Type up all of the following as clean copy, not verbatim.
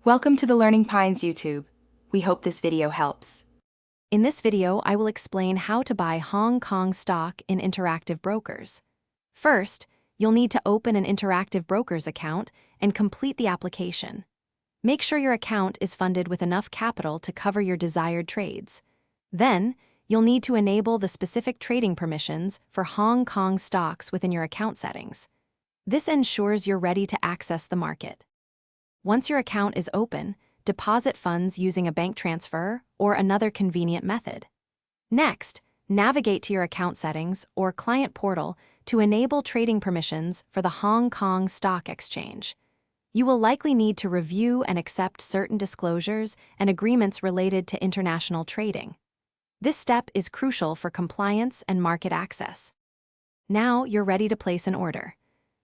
Welcome to the Learning Pines YouTube. We hope this video helps. In this video, I will explain how to buy Hong Kong stock in Interactive Brokers. First, you'll need to open an Interactive Brokers account and complete the application. Make sure your account is funded with enough capital to cover your desired trades. Then, you'll need to enable the specific trading permissions for Hong Kong stocks within your account settings. This ensures you're ready to access the market. Once your account is open, deposit funds using a bank transfer or another convenient method. Next, navigate to your account settings or client portal to enable trading permissions for the Hong Kong Stock Exchange. You will likely need to review and accept certain disclosures and agreements related to international trading. This step is crucial for compliance and market access. Now you're ready to place an order.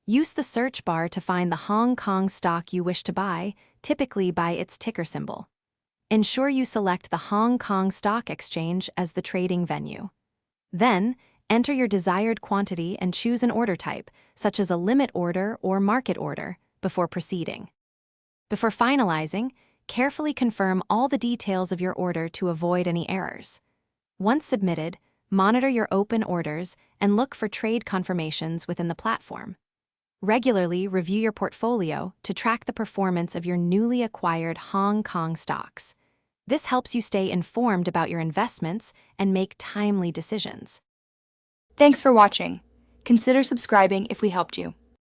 Use the search bar to find the Hong Kong stock you wish to buy, typically by its ticker symbol. Ensure you select the Hong Kong Stock Exchange as the trading venue. Then, enter your desired quantity and choose an order type, such as a limit order or market order, before proceeding. Before finalizing, carefully confirm all the details of your order to avoid any errors. Once submitted, monitor your open orders and look for trade confirmations within the platform. Regularly review your portfolio to track the performance of your newly acquired Hong Kong stocks. This helps you stay informed about your investments and make timely decisions. Thanks for watching. Consider subscribing if we helped you.